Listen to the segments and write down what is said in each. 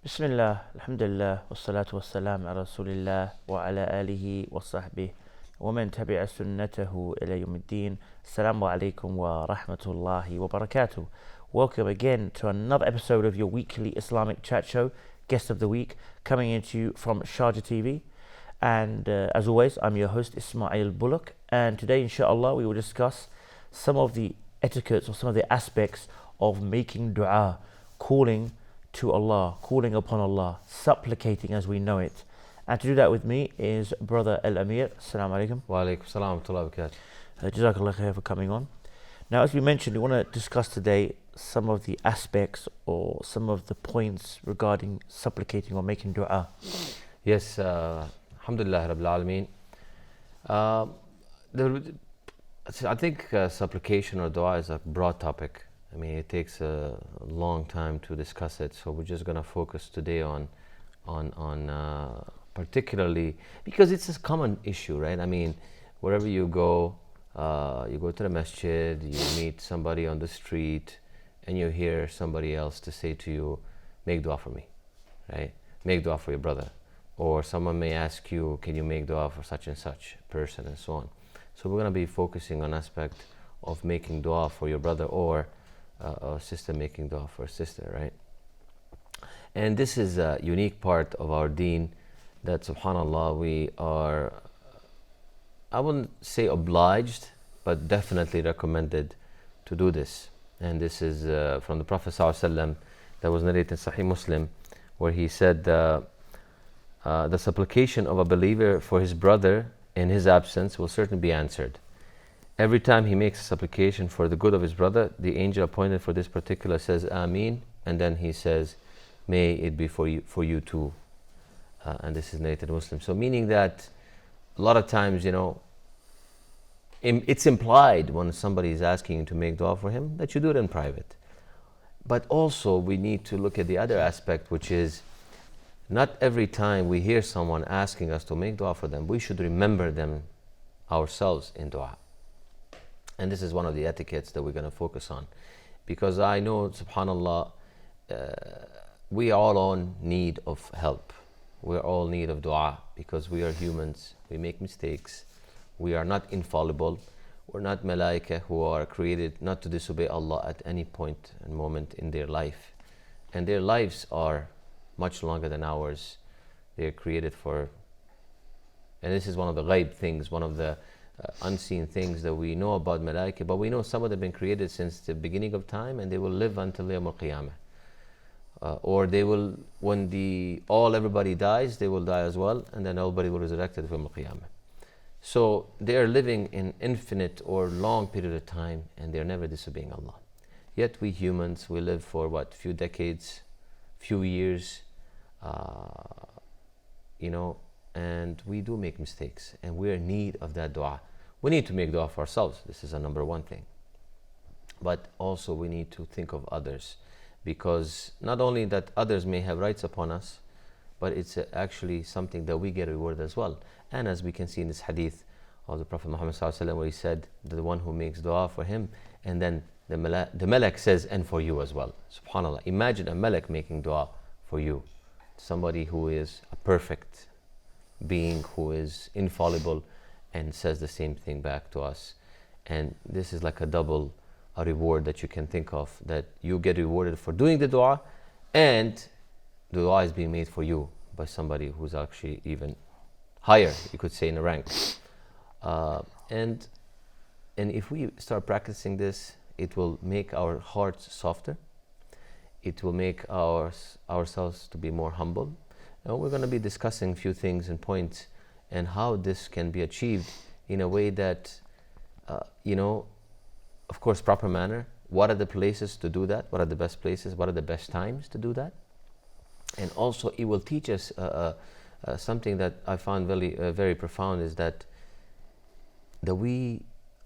بسم الله الحمد لله والصلاة والسلام على رسول الله وعلى آله وصحبه ومن تبع سنته إلى يوم الدين. Assalamu alaikum wa rahmatullahi wa barakatuh. Welcome again to another episode of your weekly Islamic chat show, Guest of the Week, coming into you from Sharjah TV. And as always, I'm your host Ismail Bullock, and today inshallah we will discuss some of the etiquettes or some of the aspects of making dua, calling to Allah, calling upon Allah, supplicating as we know it. And to do that with me is brother Almir. Assalamu alaikum. Wa alaikum salam wa rahmatullahi wa barakatuh. Jazakallah khair for coming on. Now, as we mentioned, we want to discuss today some of the aspects or some of the points regarding supplicating or making dua. Yes, alhamdulillah rabbil alameen. I think supplication or dua is a broad topic. I mean, it takes a long time to discuss it, so we're just going to focus today on particularly because it's a common issue, right? I mean, wherever you go to the masjid, you meet somebody on the street, and you hear somebody else to say to you, make dua for me, right? Make dua for your brother. Or someone may ask you, can you make dua for such and such person, and so on. So we're going to be focusing on aspect of making dua for your brother or a sister making dua for a sister, right? And this is a unique part of our deen that, subhanAllah, we are, I wouldn't say obliged, but definitely recommended to do this. And this is from the Prophet ﷺ that was narrated in Sahih Muslim, where he said, the supplication of a believer for his brother in his absence will certainly be answered. Every time he makes a supplication for the good of his brother, the angel appointed for this particular says, Ameen, and then he says, may it be for you too. And this is narrated Muslim. So meaning that a lot of times, it's implied when somebody is asking you to make dua for him that you do it in private. But also we need to look at the other aspect, which is not every time we hear someone asking us to make dua for them, we should remember them ourselves in dua. And this is one of the etiquettes that we're going to focus on. Because I know, subhanAllah, we are all in need of help. We are all in need of dua because we are humans. We make mistakes. We are not infallible. We're not malaika who are created not to disobey Allah at any point and moment in their life. And their lives are much longer than ours. They are created for, and this is one of the ghaib things, one of the unseen things that we know about malaika, but we know some of them have been created since the beginning of time, and they will live until Yawm al-Qiyamah. Or they will, when everybody dies, they will die as well, and then everybody will be resurrected from al-Qiyamah. So they are living in infinite or long period of time, and they are never disobeying Allah. Yet we humans, we live for few decades, few years, and we do make mistakes, and we're in need of that dua. We need to make dua for ourselves. This is a number one thing. But also we need to think of others, because not only that others may have rights upon us, but it's actually something that we get rewarded as well. And as we can see in this hadith of the Prophet Muhammad ﷺ, where he said, the one who makes dua for him, and then the malak says, and for you as well. SubhanAllah. Imagine a malak making dua for you. Somebody who is a perfect being, who is infallible, and says the same thing back to us. And this is like a reward that you can think of, that you get rewarded for doing the dua, and the dua is being made for you by somebody who's actually even higher, you could say, in a rank. And if we start practicing this, it will make our hearts softer. It will make ourselves to be more humble. And we're going to be discussing a few things and points and how this can be achieved in a way that, of course, proper manner. What are the places to do that? What are the best places? What are the best times to do that? And also it will teach us something that I found very profound, is that we,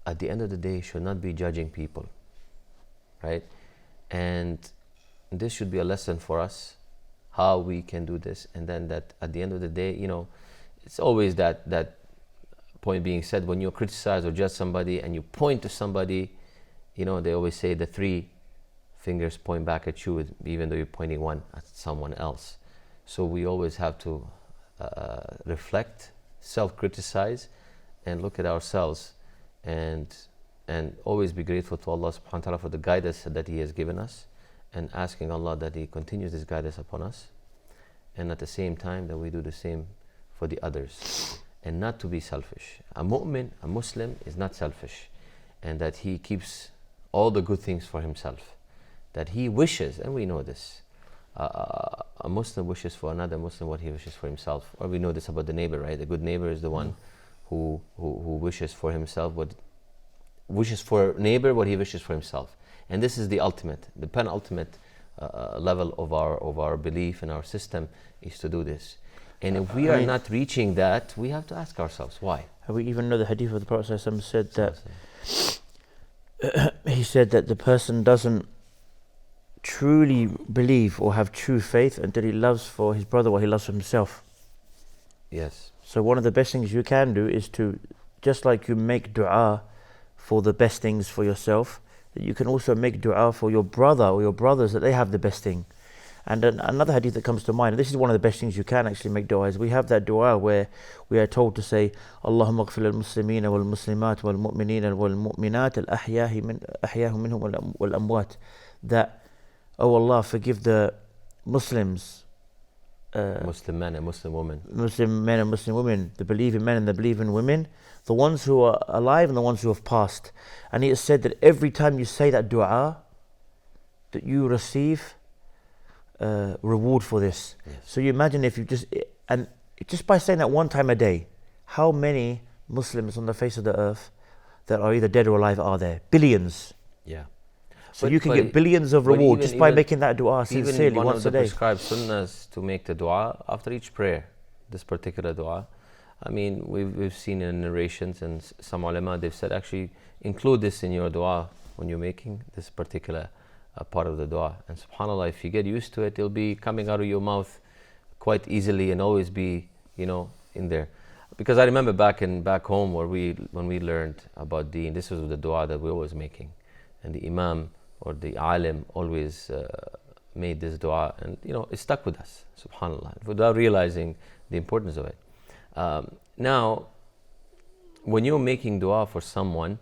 at the end of the day, should not be judging people, right? And this should be a lesson for us, how we can do this. And then that at the end of the day, it's always that point being said, when you criticize or judge somebody and you point to somebody, they always say the three fingers point back at you, even though you're pointing one at someone else. So we always have to reflect, self-criticize, and look at ourselves, and always be grateful to Allah subhanahu wa ta'ala for the guidance that He has given us, and asking Allah that He continues this guidance upon us, and at the same time that we do the same for the others, and not to be selfish. A mu'min, a Muslim, is not selfish, and that he keeps all the good things for himself, that he wishes, and we know this, a Muslim wishes for another Muslim what he wishes for himself. Or we know this about the neighbor, right? The good neighbor is the one who wishes for himself wishes for neighbor what he wishes for himself. And this is the ultimate, the penultimate level of our belief in our system, is to do this. And if we are not reaching that, we have to ask ourselves why. We even know the hadith of the Prophet ﷺ said that he said that the person doesn't truly believe or have true faith until he loves for his brother what he loves for himself. Yes. So one of the best things you can do is to, just like you make dua for the best things for yourself, that you can also make dua for your brother or your brothers that they have the best thing. And another hadith that comes to mind, and this is one of the best things you can actually make dua, is we have that dua where we are told to say, Allahumma ghfir al-muslimeen wal-muslimat wal-mu'mineen wal-mu'minat al-ahyahum minhum wal-amwat. That, oh Allah, forgive the Muslims, Muslim men and Muslim women. Muslim men and Muslim women, the believing men and the believing women, the ones who are alive and the ones who have passed. And it is said that every time you say that dua, that you receive reward for this. Yes. So you imagine if you just by saying that one time a day, how many Muslims on the face of the earth that are either dead or alive are there? Billions. Yeah. So you can get billions of reward just by making that dua sincerely even once a day. one of the prescribed sunnahs to make the dua after each prayer, this particular dua. I mean, we've seen in narrations, and some ulama, they've said actually include this in your dua when you're making this particular part of the dua. And subhanAllah, if you get used to it, it'll be coming out of your mouth quite easily and always be, in there. Because I remember back home when we learned about Deen, this was the dua that we were always making. And the Imam or the Alim always made this dua, and it stuck with us, subhanAllah, without realizing the importance of it. Now, when you're making dua for someone,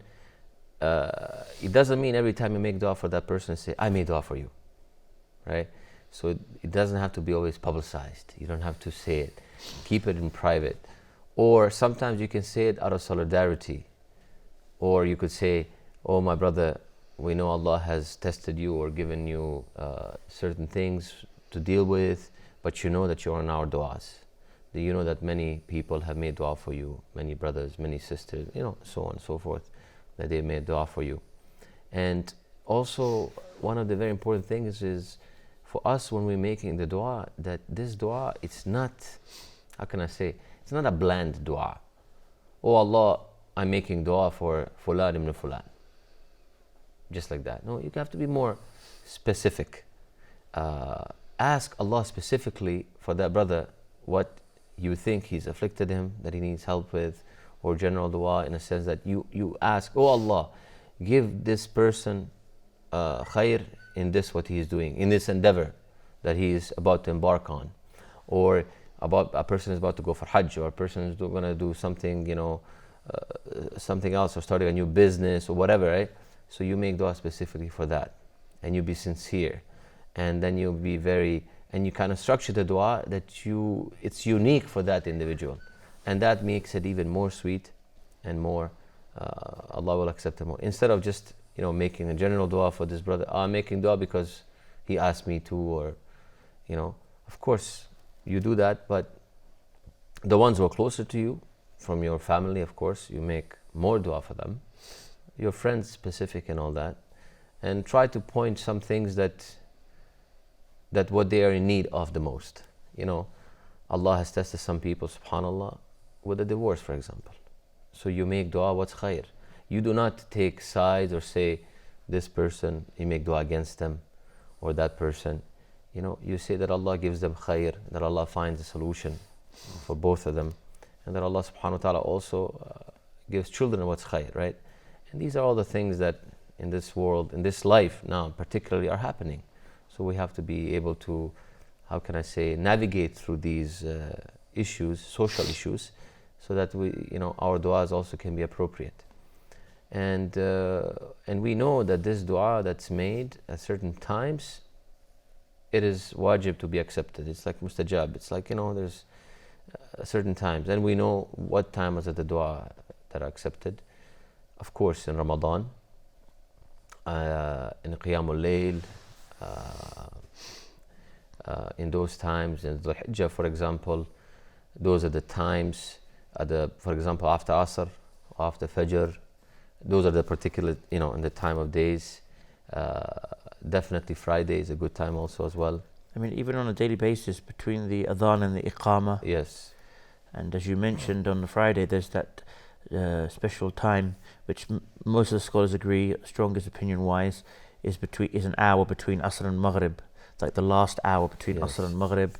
it doesn't mean every time you make dua for that person, say, I made dua for you, right? So it doesn't have to be always publicized. You don't have to say it. Keep it in private. Or sometimes you can say it out of solidarity. Or you could say, oh my brother, we know Allah has tested you or given you certain things to deal with, but you know that you're in our du'as. You know that many people have made dua for you, many brothers, many sisters, so on and so forth, that they made dua for you. And also, one of the very important things is for us when we're making the dua, that this dua, it's not, how can I say, it's not a bland dua. Oh Allah, I'm making dua for Fulan ibn Fulan. Just like that. No, you have to be more specific. Ask Allah specifically for that brother what you think he's afflicted him, that he needs help with, or general dua in a sense that you ask, oh Allah, give this person khair in this what he is doing, in this endeavor that he is about to embark on. Or about a person is about to go for Hajj, or a person is going to do something, something else, or starting a new business or whatever, right? So you make dua specifically for that, and you be sincere, and then you'll be and you kind of structure the dua that it's unique for that individual, and that makes it even more sweet and more, Allah will accept it more. Instead of just, making a general dua for this brother, I'm making dua because he asked me to, or, of course you do that, but the ones who are closer to you, from your family, of course, you make more dua for them. Your friends specific and all that, and try to point some things that what they are in need of the most. Allah has tested some people, subhanallah, with a divorce, for example. So you make dua what's khair. You do not take sides or say this person, you make dua against them, or that person. You say that Allah gives them khair, that Allah finds a solution for both of them, and that Allah subhanahu wa ta'ala also gives children what's khair, right? And these are all the things that in this world, in this life now particularly, are happening. So we have to be able to how can I say, navigate through these issues, social issues, so that our du'as also can be appropriate. And we know that this dua that's made at certain times, it is wajib to be accepted. It's like mustajab. It's like, there's certain times. And we know what time was it the dua that are accepted. Of course, in Ramadan, in Qiyamul Layl, in those times, in Dhul Hijjah, for example, those are the times, for example, after Asr, after Fajr, those are the particular, in the time of days. Definitely Friday is a good time also as well. I mean, even on a daily basis between the adhan and the iqamah. Yes. And as you mentioned on the Friday, there's that special time, which most of the scholars agree, strongest opinion-wise, is an hour between Asr and Maghrib, like the last hour between Asr and Maghrib.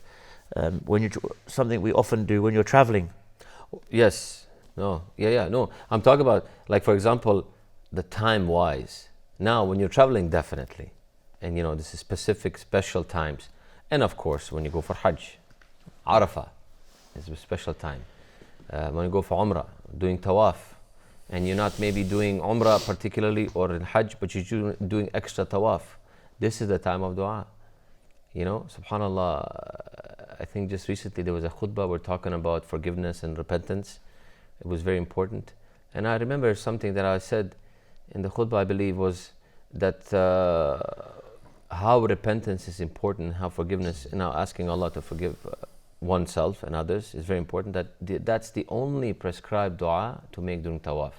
Something we often do when you're traveling. Yes. No. Yeah. No. I'm talking about, like, for example, the time-wise. Now, when you're traveling, definitely. And, this is specific, special times. And, of course, when you go for Hajj, Arafah is a special time. When you go for Umrah, doing Tawaf, and you're not maybe doing Umrah particularly or in Hajj, but you're doing extra Tawaf, this is the time of dua. SubhanAllah, I think just recently there was a khutbah, we're talking about forgiveness and repentance. It was very important. And I remember something that I said in the khutbah, I believe, was that how repentance is important, how forgiveness, now asking Allah to forgive oneself and others is very important. That's the only prescribed dua to make during tawaf.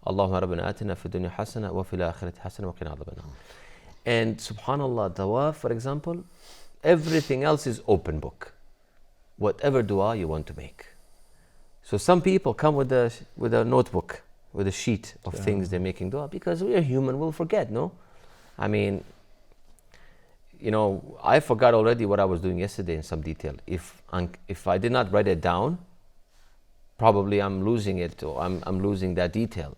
Allahumma rabbana atina fi dunya hasana wa fil akhirati hasana wa qina adhaban nar. And subhanallah, tawaf, for example, everything else is open book. Whatever dua you want to make. So some people come with a notebook, with a sheet of things they're making dua, because we are human, we'll forget, no? I mean, I forgot already what I was doing yesterday in some detail. If I did not write it down, probably I'm losing it, or I'm losing that detail.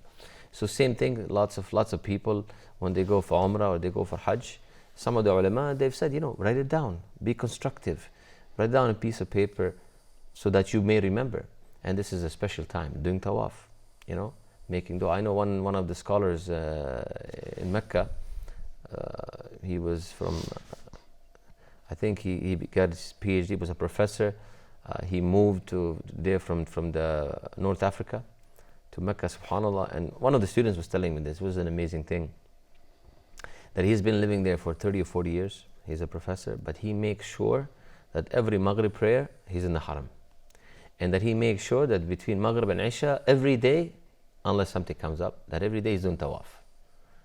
So same thing, lots of people, when they go for Umrah or they go for Hajj, some of the ulama, they've said, write it down, be constructive. Write down a piece of paper so that you may remember. And this is a special time, doing tawaf, making dua. I know one of the scholars in Mecca, he was from, I think he got his PhD, was a professor. He moved there from the North Africa to Mecca, subhanAllah. And one of the students was telling me this was an amazing thing, that he's been living there for 30 or 40 years. He's a professor, but he makes sure that every Maghrib prayer, he's in the Haram. And that he makes sure that between Maghrib and Isha, every day, unless something comes up, that every day he's doing tawaf.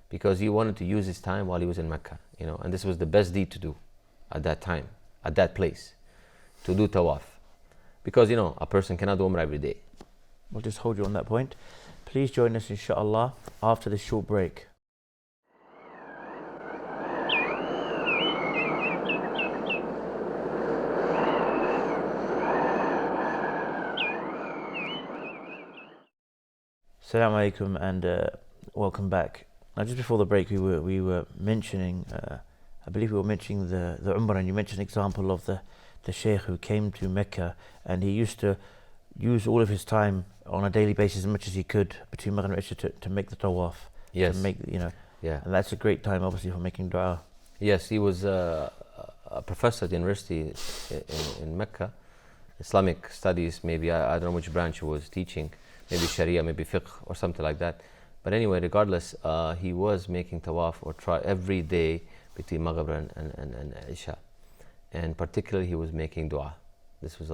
Because he wanted to use his time while he was in Mecca, and this was the best deed to do at that time, at that place, to do tawaf. Because, a person cannot do Umrah every day. We'll just hold you on that point. Please join us, inshallah, after this short break. Assalamu alaikum and welcome back. Now, just before the break, we were mentioning, I believe we were mentioning the Umrah, and you mentioned an example of the Shaykh who came to Mecca, and he used to use all of his time on a daily basis, as much as he could, between Maghrib and Isha to make the tawaf. Yes. To make, Yeah. And that's a great time, obviously, for making dua. Yes, he was a professor at the university in Mecca, Islamic studies, maybe, I don't know which branch he was teaching, maybe Sharia, maybe fiqh, or something like that. But anyway, regardless, he was making tawaf or try every day between Maghrib and Isha. And particularly, he was making dua. This was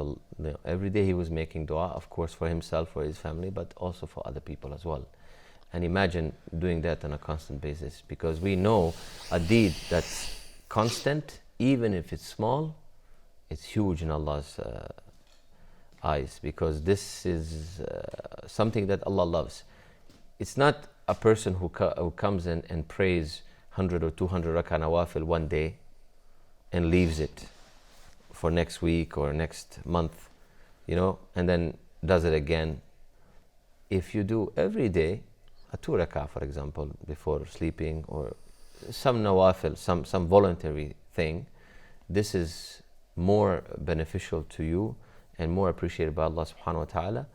every day he was making dua, of course, for himself, for his family, but also for other people as well. And imagine doing that on a constant basis, because we know a deed that's constant, even if it's small, it's huge in Allah's eyes, because this is something that Allah loves. It's not a person who comes in and prays 100 or 200 rak'ah nawafil one day and leaves it for next week or next month, and then does it again. If you do every day a 2 rak'ah, for example, before sleeping, or some nawafil, some voluntary thing, this is more beneficial to you and more appreciated by Allah subhanahu wa ta'ala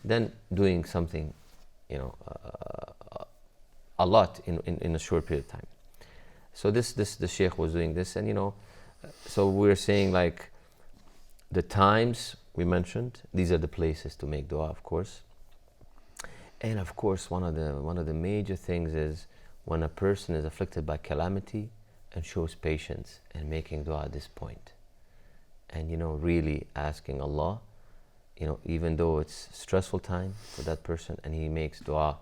than doing something, a lot in a short period of time. So the Shaykh was doing this, and so we're saying like the times we mentioned, these are the places to make dua, of course. And of course, one of the major things is when a person is afflicted by calamity and shows patience and making dua at this point. And really asking Allah, even though it's stressful time for that person, and he makes dua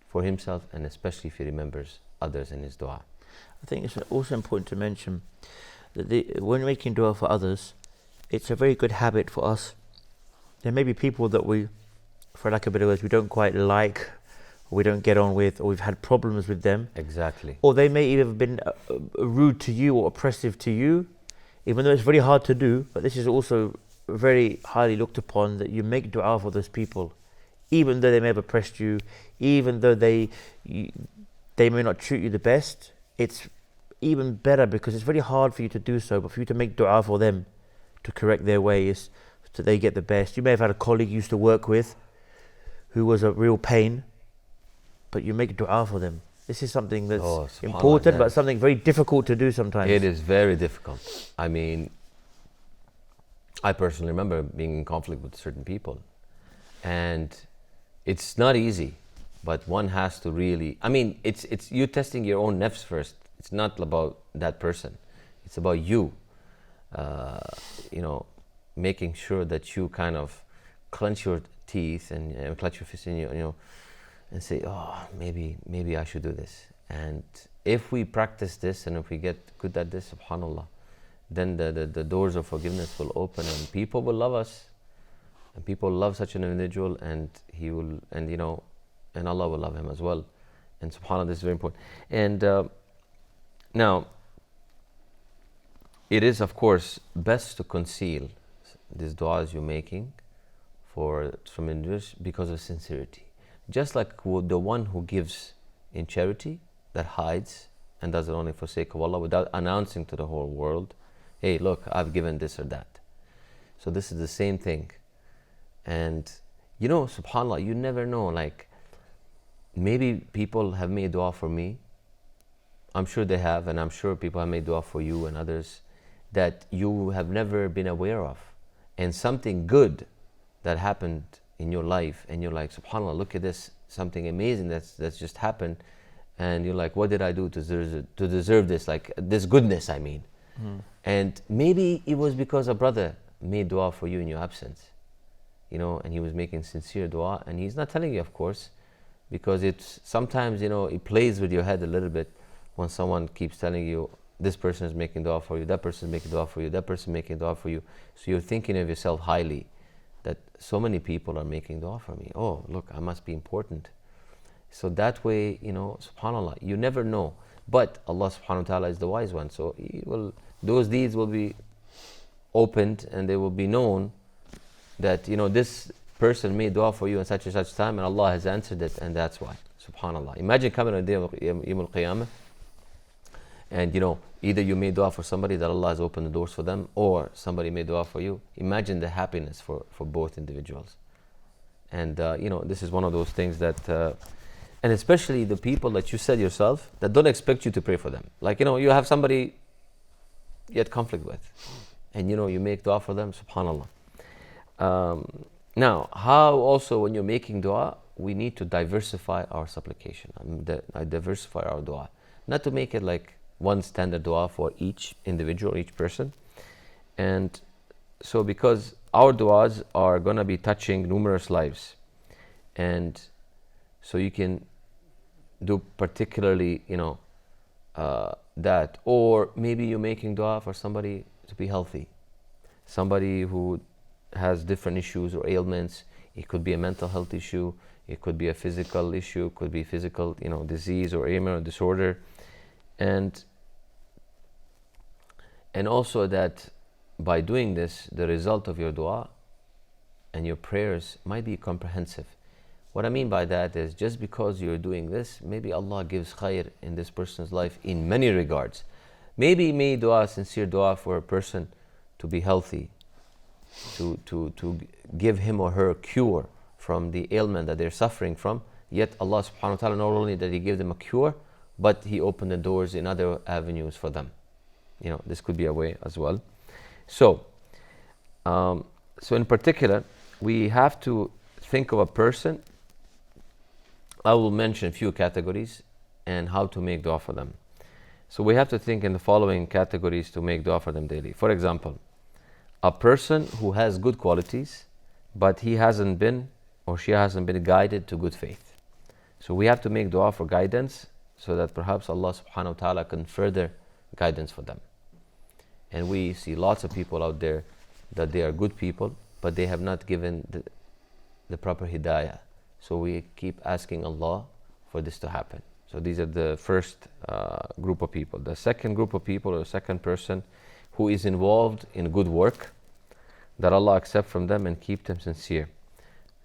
for himself, and especially if he remembers others in his dua. I think it's also important to mention that when making dua for others, it's a very good habit for us. There may be people that we, for lack of better words, we don't quite like, or we don't get on with, or we've had problems with them. Exactly. Or they may even have been rude to you or oppressive to you, even though it's very hard to do. But this is also very highly looked upon, that you make dua for those people, even though they may have oppressed you, even though they may not treat you the best. It's even better because it's very hard for you to do so, but for you to make dua for them, to correct their ways, so they get the best. You may have had a colleague you used to work with who was a real pain, but you make dua for them. This is something that's important, but something very difficult to do sometimes. It is very difficult. I mean, I personally remember being in conflict with certain people, and it's not easy, but one has to really, it's you testing your own nafs first. It's not about that person. It's about you, making sure that you kind of clench your teeth and clutch your fist in and say, maybe I should do this. And if we practice this, and if we get good at this, subhanallah, then the doors of forgiveness will open, and people will love us, and people love such an individual, and he will, and Allah will love him as well. And subhanallah, this is very important. And now, it is of course best to conceal these du'as you're making from individuals because of sincerity. Just like the one who gives in charity, that hides and does it only for sake of Allah without announcing to the whole world, hey, look, I've given this or that. So this is the same thing. And subhanallah, you never know, like maybe people have made dua for me. I'm sure they have, and I'm sure people have made dua for you and others that you have never been aware of. And something good that happened in your life, and you're like, subhanallah, look at this, something amazing that's just happened, and you're like, what did I do to deserve this, like this goodness, I mean. And maybe it was because a brother made dua for you in your absence, and he was making sincere dua, and he's not telling you, of course, because it's sometimes, it plays with your head a little bit when someone keeps telling you, this person is making dua for you, that person is making dua for you, that person is making dua for you. So you're thinking of yourself highly, that so many people are making dua for me. Oh, look, I must be important. So that way, subhanallah, you never know. But Allah subhanahu wa ta'ala is the wise one. So those deeds will be opened, and they will be known that, this person made dua for you in such and such time, and Allah has answered it, and that's why. Subhanallah. Imagine coming on the day of Yawm al-Qiyamah, and either you made dua for somebody that Allah has opened the doors for them, or somebody made dua for you. Imagine the happiness for both individuals. And this is one of those things that and especially the people that you said yourself that don't expect you to pray for them. Like you have somebody you had conflict with, and you make dua for them, subhanallah. Now, how also when you're making dua, we need to diversify our supplication, diversify our dua, not to make it like one standard dua for each individual, each person. And so because our duas are going to be touching numerous lives, and so you can do particularly that, or maybe you're making dua for somebody to be healthy, somebody who has different issues or ailments. It could be a mental health issue, it could be a physical issue, it could be physical disease or ailment or disorder. And also that by doing this, the result of your dua and your prayers might be comprehensive. What I mean by that is, just because you're doing this, maybe Allah gives khair in this person's life in many regards. Maybe he made dua, sincere dua for a person to be healthy, to give him or her a cure from the ailment that they're suffering from. Yet Allah subhanahu wa ta'ala, not only that He gave them a cure, but He opened the doors in other avenues for them. This could be a way as well. So in particular, we have to think of a person. I will mention a few categories and how to make dua for them. So we have to think in the following categories to make dua for them daily. For example, a person who has good qualities, but he hasn't been or she hasn't been guided to good faith. So we have to make dua for guidance so that perhaps Allah subhanahu wa ta'ala can further guidance for them. And we see lots of people out there that they are good people, but they have not given the proper hidayah. So we keep asking Allah for this to happen. So these are the first group of people. The second group of people, or second person, who is involved in good work, that Allah accept from them and keep them sincere.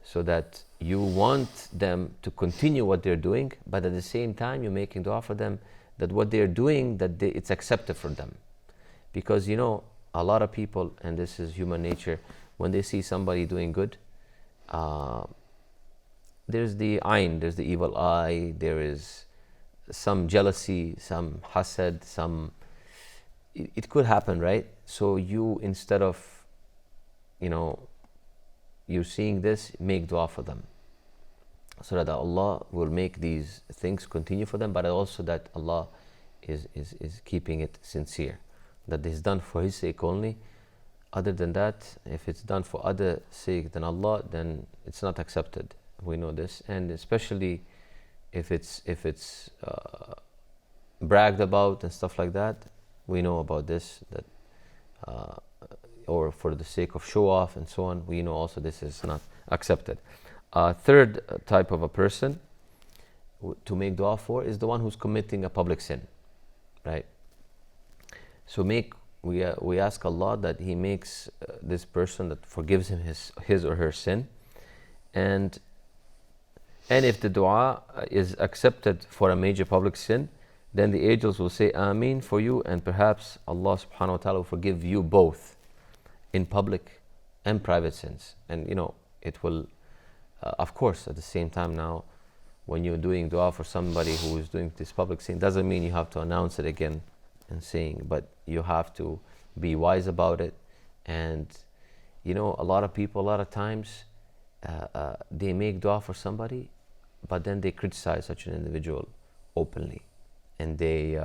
So that you want them to continue what they're doing, but at the same time you're making dua for them that what they're doing, it's accepted for them. Because a lot of people, and this is human nature, when they see somebody doing good, there's the ayn, there's the evil eye, there is some jealousy, some hasad, it could happen, right? So you, instead of you seeing this, make dua for them, so that Allah will make these things continue for them, but also that Allah is keeping it sincere, that this is done for His sake only. Other than that, if it's done for other sake than Allah, then it's not accepted. We know this, and especially if it's bragged about and stuff like that, we know about this, that or for the sake of show off and so on, we know also this is not accepted. Third type of a person to make dua for is the one who's committing a public sin, right? So we ask Allah that He makes this person, that forgives him his or her sin, and if the dua is accepted for a major public sin, then the angels will say Ameen for you, and perhaps Allah subhanahu wa ta'ala will forgive you both in public and private sins. And it will, of course, at the same time now, when you're doing dua for somebody who is doing this public sin, doesn't mean you have to announce it again and saying, but you have to be wise about it. And a lot of people, a lot of times, they make dua for somebody, but then they criticize such an individual openly, and they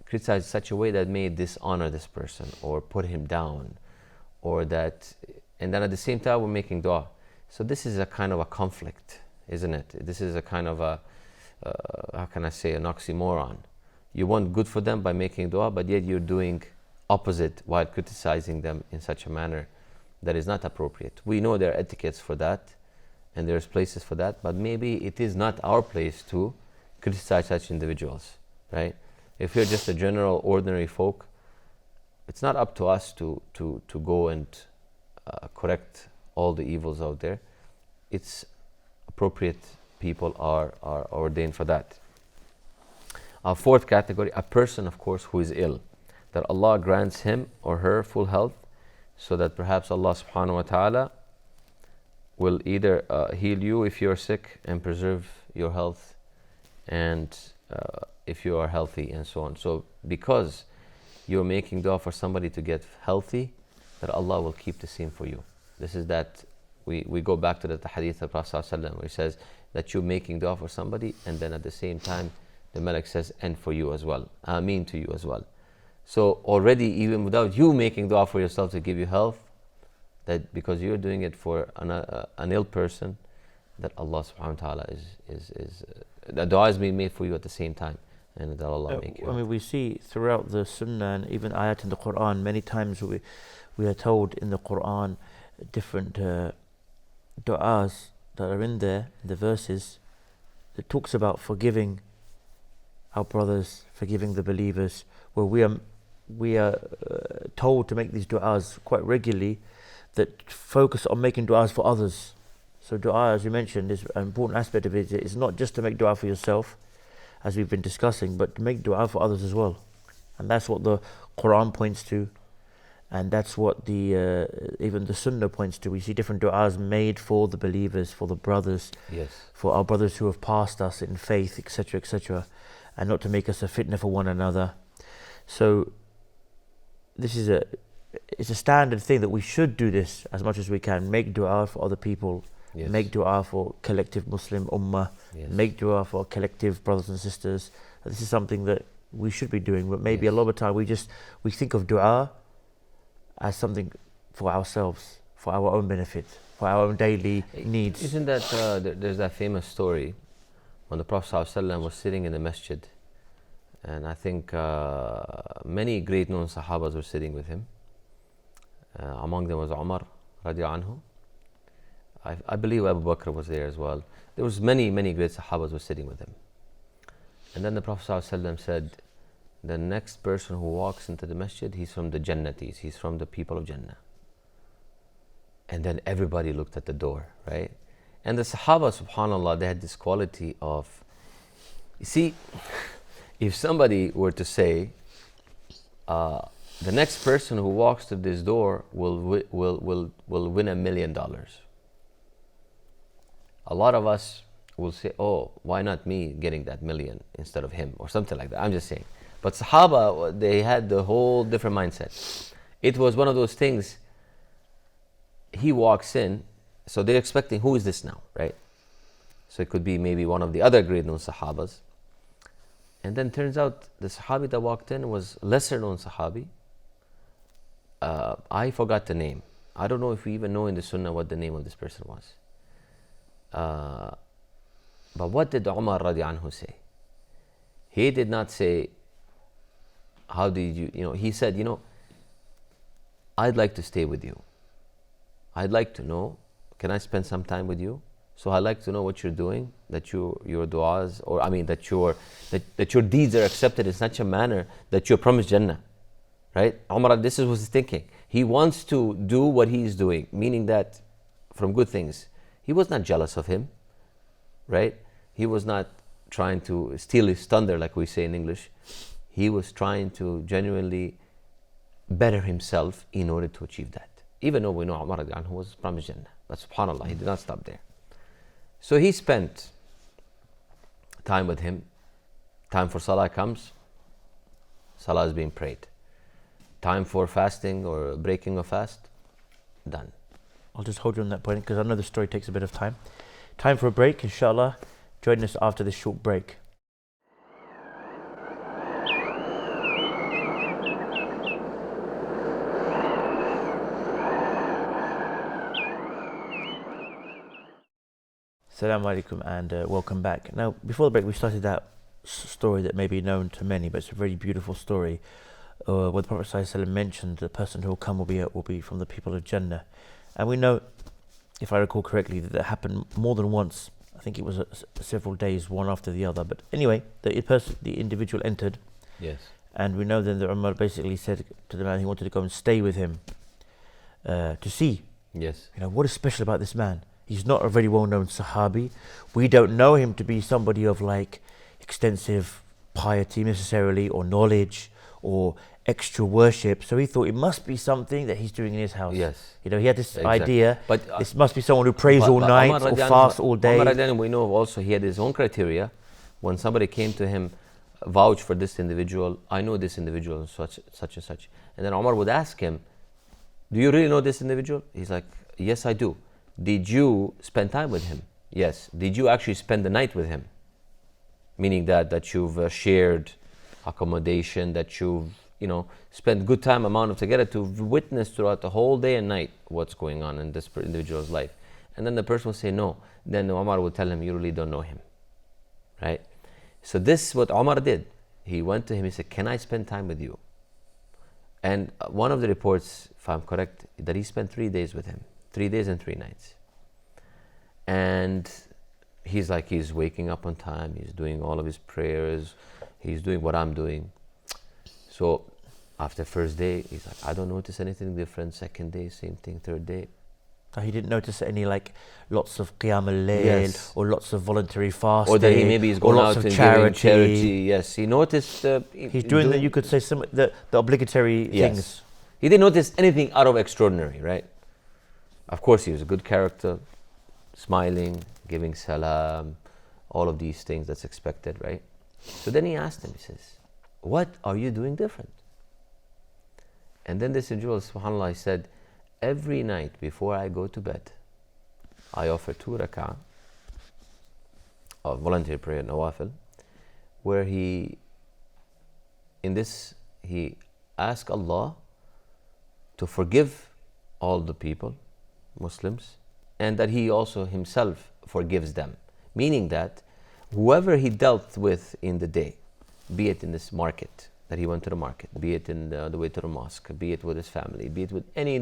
criticize in such a way that may dishonor this person or put him down, and then at the same time we're making dua. So this is a kind of a conflict, isn't it? This is a kind of a how can I say, an oxymoron. You want good for them by making dua, but yet you're doing opposite while criticizing them in such a manner that is not appropriate. We know there are etiquettes for that, and there's places for that, but maybe it is not our place to criticize such individuals, right? If you're just a general ordinary folk, it's not up to us to go and correct all the evils out there. It's appropriate people are ordained for that. Our fourth category, a person, of course, who is ill, that Allah grants him or her full health, so that perhaps Allah subhanahu wa ta'ala will either heal you if you're sick and preserve your health, and if you are healthy, and so on. So because you're making dua for somebody to get healthy, that Allah will keep the same for you. This is that we go back to the hadith of Prophet ﷺ, where he says that you're making dua for somebody, and then at the same time the Malak says, and for you as well, Ameen to you as well. So already, even without you making dua for yourself to give you health, that because you're doing it for an ill person, that Allah subhanahu wa ta'ala is the dua is being made for you at the same time, and that Allah make you. I mean, we see throughout the Sunnah and even ayat in the Quran, many times we are told in the Quran different du'as that are in there, the verses, that talks about forgiving our brothers, forgiving the believers, where we are told to make these du'as quite regularly, that focus on making du'as for others. So du'a, as you mentioned, is an important aspect of it. It's not just to make du'a for yourself, as we've been discussing, but to make du'a for others as well. And that's what the Quran points to. And that's what the even the Sunnah points to. We see different du'as made for the believers, for the brothers, Yes. for our brothers who have passed us in faith, etc., etc., and not to make us a fitna for one another. So this is it's a standard thing that we should do this as much as we can. Make du'a for other people. Yes. Make du'a for collective Muslim ummah. Yes. Make du'a for collective brothers and sisters. This is something that we should be doing, but maybe Yes. a lot of the time we think of du'a as something for ourselves, for our own benefit, for our own daily needs. Isn't that, there's that famous story when the Prophet ﷺ was sitting in the masjid, and I think many great known Sahabas were sitting with him. Among them was Umar radiallahu anhu. I believe Abu Bakr was there as well. There was many great Sahabas were sitting with him. And then the Prophet ﷺ said, the next person who walks into the masjid, he's from the Jannatis, he's from the people of Jannah. And then everybody looked at the door, right? And the Sahaba, subhanAllah, they had this quality of, you see, if somebody were to say, the next person who walks to this door will win $1 million. A lot of us will say, oh, why not me getting that million instead of him, or something like that. I'm just saying. But Sahaba, they had the whole different mindset. It was one of those things, he walks in, so they're expecting, who is this now, right? So it could be maybe one of the other great known Sahabas. And then turns out the Sahabi that walked in was lesser known Sahabi. I forgot the name. I don't know if we even know in the Sunnah what the name of this person was. But what did Umar radiallahu anhu say? He did not say, how did you, he said, I'd like to stay with you. I'd like to know, can I spend some time with you? So I'd like to know what you're doing, that your du'as, or that your deeds are accepted in such a manner that you're promised Jannah. Right? Umar, this is what he's thinking. He wants to do what he's doing, meaning that from good things. He was not jealous of him, right? He was not trying to steal his thunder, like we say in English. He was trying to genuinely better himself in order to achieve that. Even though we know Umar who was promised Jannah. But subhanAllah, he did not stop there. So he spent time with him. Time for salah comes, salah is being prayed. Time for fasting or breaking a fast, done. I'll just hold you on that point because I know the story takes a bit of time. Time for a break, inshallah. Join us after this short break. Assalamu alaikum and welcome back. Now, before the break, we started that story that may be known to many, but it's a very beautiful story. Where the Prophet ﷺ mentioned the person who will come will be from the people of Jannah. And we know, if I recall correctly, that happened more than once. I think it was several days, one after the other. But anyway, the individual entered. Yes. And we know then that Umar basically said to the man he wanted to go and stay with him to see. Yes. What is special about this man? He's not a very well-known Sahabi. We don't know him to be somebody of extensive piety necessarily, or knowledge, or extra worship. So he thought it must be something that he's doing in his house. Yes. He had this Exactly. idea, but this must be someone who prays all night or fasts all day. Umar, we know also he had his own criteria. When somebody came to him, vouch for this individual, I know this individual, such and such. And then Umar would ask him, do you really know this individual? He's like, yes, I do. Did you spend time with him? Yes. Did you actually spend the night with him? Meaning that you've shared accommodation, that you've spent good time amount of together to witness throughout the whole day and night what's going on in this individual's life. And then the person will say no. Then Umar will tell him, you really don't know him. Right? So this is what Umar did. He went to him, he said, can I spend time with you? And one of the reports, if I'm correct, that he spent 3 days with him. 3 days and 3 nights. And he's waking up on time, he's doing all of his prayers, he's doing what I'm doing. So after first day, he's like, I don't notice anything different. Second day, same thing. Third day, He didn't notice any like lots of qiyam al-layl Yes. or lots of voluntary fasting Or that he maybe is or going lots out of and giving charity. Yes, he noticed. He's doing the, you could say, some the obligatory Yes. things. He didn't notice anything out of extraordinary, right? Of course, he was a good character, smiling, giving salam, all of these things that's expected, right? So then he asked him, he says, what are you doing different? And then this individual, subhanAllah, he said, every night before I go to bed, I offer 2 rak'ah of voluntary prayer, nawafil, where he asks Allah to forgive all the people, Muslims, and that he also himself forgives them. Meaning that whoever he dealt with in the day, be it in this market, that he went to the market, be it in the way to the mosque, be it with his family, be it with any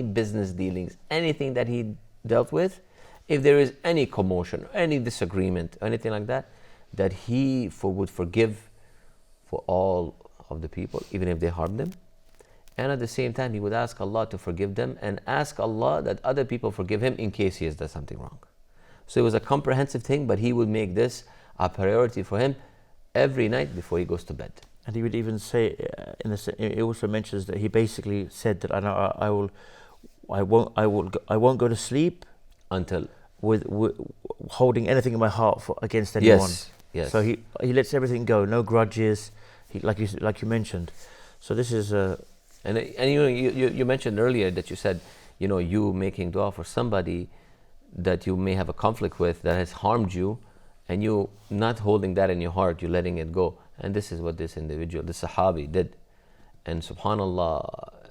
business dealings, anything that he dealt with, if there is any commotion, any disagreement, anything like that, that he would forgive for all of the people, even if they harmed him. And at the same time, he would ask Allah to forgive them and ask Allah that other people forgive him in case he has done something wrong. So it was a comprehensive thing, but he would make this a priority for him every night before he goes to bed. And he would even say, it also mentions that he basically said that I won't go to sleep Until with holding anything in my heart against anyone. Yes. So he lets everything go, no grudges. Like you mentioned. So this is and you mentioned earlier that you said, you making dua for somebody that you may have a conflict with that has harmed you, and you not holding that in your heart, you're letting it go. And this is what this individual, this Sahabi, did. And subhanAllah,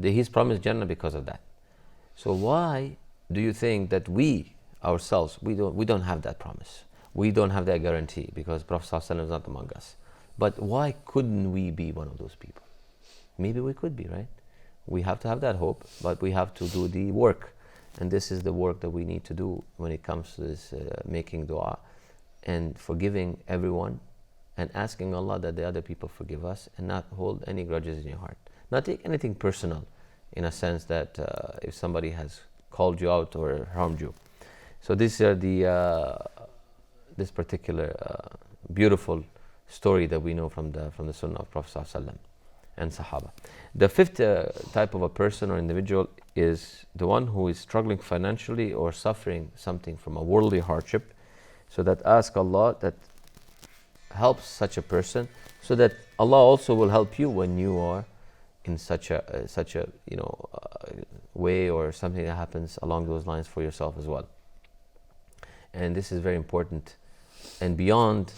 he's promised Jannah because of that. So why do you think that we ourselves, we don't have that promise? We don't have that guarantee because Prophet ﷺ is not among us. But why couldn't we be one of those people? Maybe we could be, right? We have to have that hope, but we have to do the work. And this is the work that we need to do when it comes to this making dua and forgiving everyone and asking Allah that the other people forgive us and not hold any grudges in your heart. Not take anything personal in a sense that if somebody has called you out or harmed you. So these are this particular beautiful story that we know from the Sunnah of Prophet ﷺ and Sahaba. The fifth type of a person or individual is the one who is struggling financially or suffering something from a worldly hardship. So that ask Allah that helps such a person, so that Allah also will help you when you are in such a way or something that happens along those lines for yourself as well. And this is very important. And beyond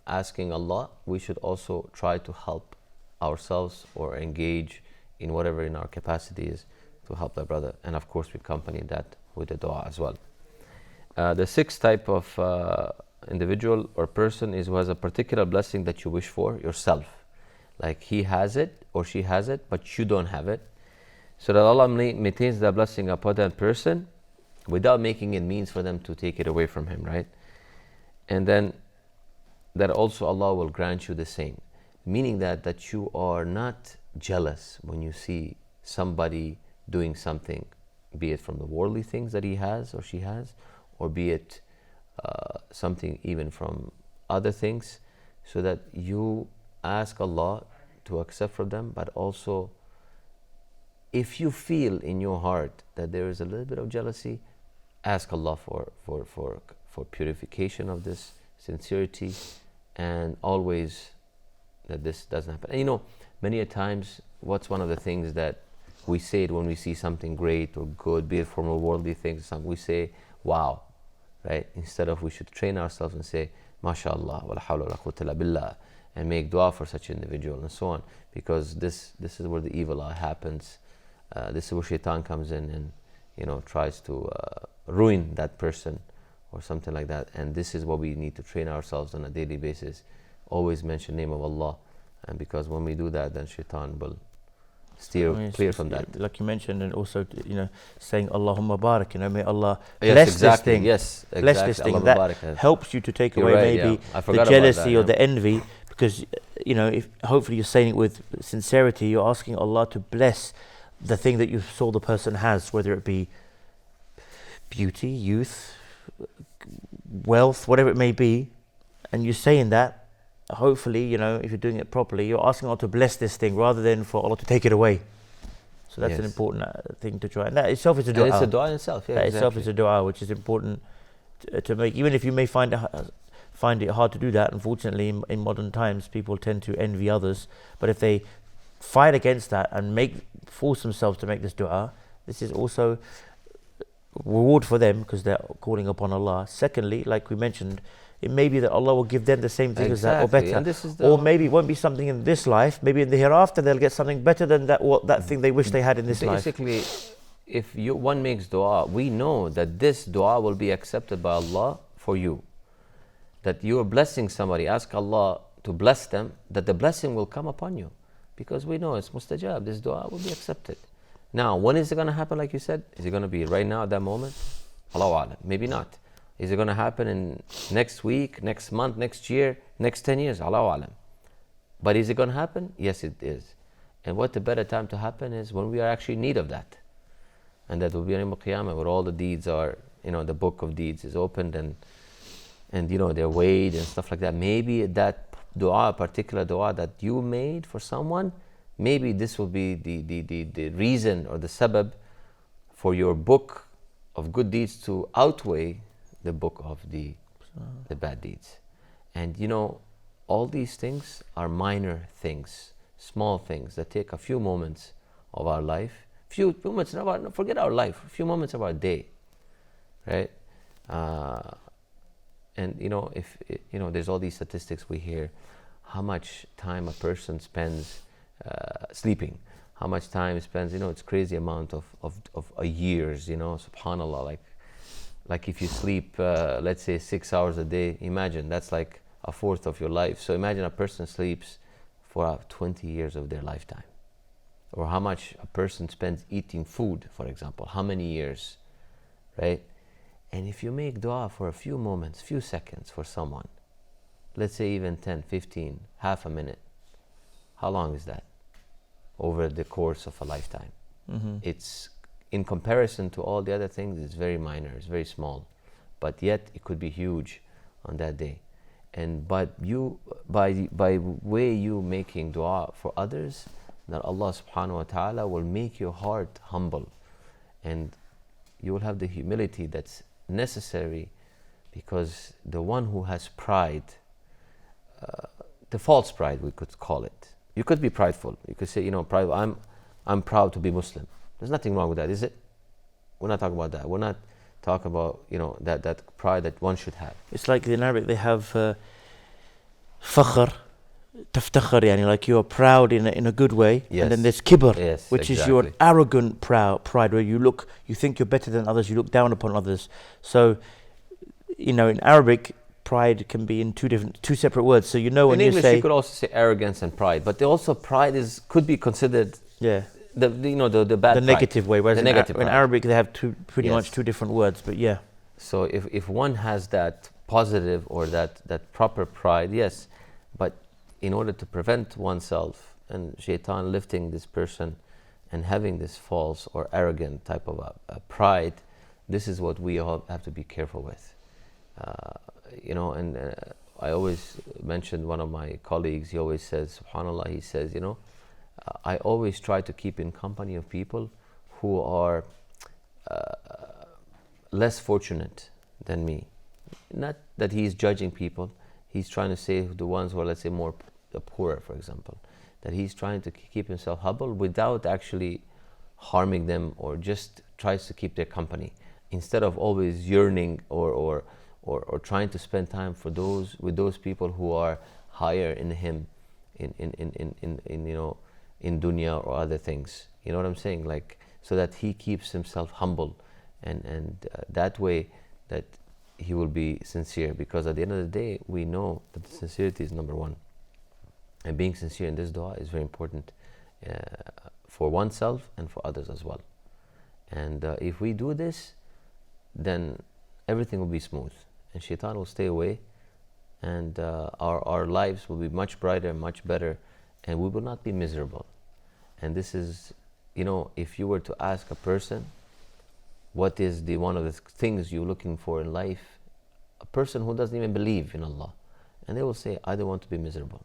asking Allah, we should also try to help ourselves or engage in whatever in our capacity is to help our brother. And of course, we accompany that with the dua as well. The sixth type of individual or person is who has a particular blessing that you wish for yourself. Like he has it or she has it, but you don't have it. So that Allah maintains that blessing upon that person without making it means for them to take it away from him, right? And then that also Allah will grant you the same. Meaning that you are not jealous when you see somebody doing something, be it from the worldly things that he has or she has, or be it something even from other things, so that you ask Allah to accept from them. But also, if you feel in your heart that there is a little bit of jealousy, ask Allah for purification of this, sincerity, and always that this doesn't happen. And many a times, what's one of the things that we say it when we see something great or good, be it from a worldly thing, we say, wow, right? Instead of, we should train ourselves and say, MashaAllah, wa la hawla wa la quwwata illa billah, and make dua for such an individual and so on. Because this is where the evil eye happens. This is where shaitan comes in and tries to ruin that person or something like that. And this is what we need to train ourselves on a daily basis. Always mention the name of Allah, and because when we do that, then shaitan will steer clear from that. Like you mentioned, and also saying Allahumma barak, may Allah bless this thing. Yes, exactly. Bless this thing. That helps you to take away maybe the jealousy or the envy, because if hopefully you're saying it with sincerity, you're asking Allah to bless the thing that you saw the person has, whether it be beauty, youth, wealth, whatever it may be, and you're saying that, hopefully, you know, if you're doing it properly, you're asking Allah to bless this thing rather than for Allah to take it away. So that's an important thing to try. And that itself is a dua. And it's a dua in itself, yeah. That itself is a dua, which is important to make. Even if you may find it hard to do that, unfortunately, in modern times, people tend to envy others. But if they fight against that and force themselves to make this dua, this is also reward for them because they're calling upon Allah. Secondly, like we mentioned, it may be that Allah will give them the same thing as that or better. And this is or maybe it won't be something in this life, maybe in the hereafter they'll get something better than that thing they wish they had in this life. Basically, if one makes dua, we know that this dua will be accepted by Allah for you. That you are blessing somebody, ask Allah to bless them, that the blessing will come upon you. Because we know it's mustajab, this dua will be accepted. Now, when is it going to happen, like you said? Is it going to be right now at that moment? Allahu A'lam, maybe not. Is it going to happen in next week, next month, next year, next 10 years? Allahu A'lam. But is it going to happen? Yes, it is. And what the better time to happen is when we are actually in need of that. And that will be on Yawm al-Qiyamah, where all the deeds are, you know, the book of deeds is opened and you know, they're weighed and stuff like that. Maybe that dua, particular dua that you made for someone, maybe this will be the reason or the sabab for your book of good deeds to outweigh the book of the bad deeds. And you know, all these things are minor things, small things that take a few moments of our life, few moments of our, forget our life, a few moments of our day, right? And you know, if you know, there's all these statistics we hear, how much time a person spends sleeping, how much time he spends, you know, it's crazy amount of a years, you know, subhanallah, like if you sleep, let's say 6 hours a day, imagine that's like a fourth of your life. So imagine a person sleeps for 20 years of their lifetime. Or how much a person spends eating food, for example, how many years, right? And if you make dua for a few moments, few seconds for someone, let's say even 10, 15, half a minute, how long is that? Over the course of a lifetime. Mm-hmm. It's, in comparison to all the other things, it's very minor, it's very small, but yet it could be huge on that day. And but you, by way you making dua for others, that Allah subhanahu wa ta'ala will make your heart humble, and you will have the humility that's necessary, because the one who has pride, the false pride we could call it, you could be prideful, you could say, you know, pride, I'm proud to be Muslim. There's nothing wrong with that, is it? We're not talking about that. We're not talking about, you know, that pride that one should have. It's like in Arabic they have fakhr, taftakhar, yani, like you are proud in a good way. Yes. And then there's kibr, yes, which exactly. is your arrogant pride, where you think you're better than others, you look down upon others. So, you know, in Arabic, pride can be in two separate words. So you know when in English, you say, you could also say arrogance and pride, but also pride could be considered the bad pride. Negative way. Whereas in Arabic they have pretty much two different words. But yeah. So if one has that positive or that proper pride, yes, but in order to prevent oneself and shaitan lifting this person and having this false or arrogant type of a pride, this is what we all have to be careful with. You know, and I always mentioned one of my colleagues, he always says, subhanAllah, he says, you know, I always try to keep in company of people who are less fortunate than me. Not that he's judging people, he's trying to say the ones who are, let's say, more the poorer, for example, that he's trying to keep himself humble without actually harming them, or just tries to keep their company, instead of always yearning or trying to spend time with those people who are higher in him, in you know, in dunya or other things. You know what I'm saying? Like, so that he keeps himself humble, and that way that he will be sincere, because at the end of the day we know that sincerity is number one, and being sincere in this dua is very important for oneself and for others as well. And if we do this, then everything will be smooth and shaitan will stay away, and our lives will be much brighter, much better, and we will not be miserable. And this is if you were to ask a person, what is the one of the things you're looking for in life, a person who doesn't even believe in Allah, and they will say, I don't want to be miserable,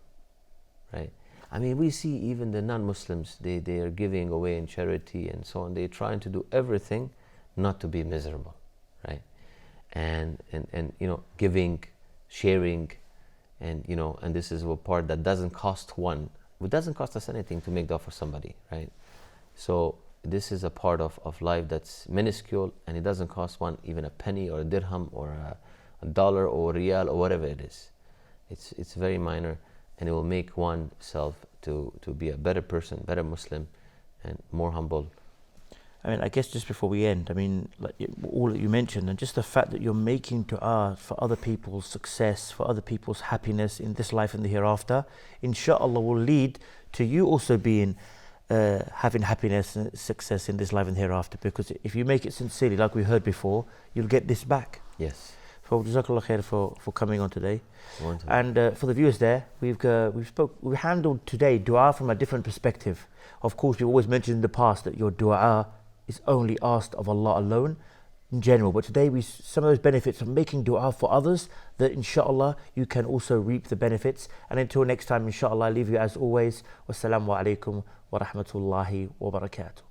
right? I mean, we see even the non-Muslims, they are giving away in charity and so on. They're trying to do everything not to be miserable, right? And giving, sharing, and this is a part that doesn't cost one. It doesn't cost us anything to make dua for somebody, right? So this is a part of life that's minuscule, and it doesn't cost one even a penny or a dirham or a dollar or a riyal or whatever it is. It's very minor, and it will make oneself to be a better person, better Muslim, and more humble. I mean, I guess just before we end, I mean, like all that you mentioned, and just the fact that you're making dua for other people's success, for other people's happiness in this life and the hereafter, inshallah will lead to you also being having happiness and success in this life and hereafter. Because if you make it sincerely, like we heard before, you'll get this back. Yes. So Jazakallah khair for coming on today. Wonderful. And for the viewers there, we handled today dua from a different perspective. Of course, we've always mentioned in the past that your dua is only asked of Allah alone in general. But today, some of those benefits of making dua for others, that inshallah you can also reap the benefits. And until next time, inshallah, I leave you as always. Wassalamu alaikum wa rahmatullahi wa barakatuh.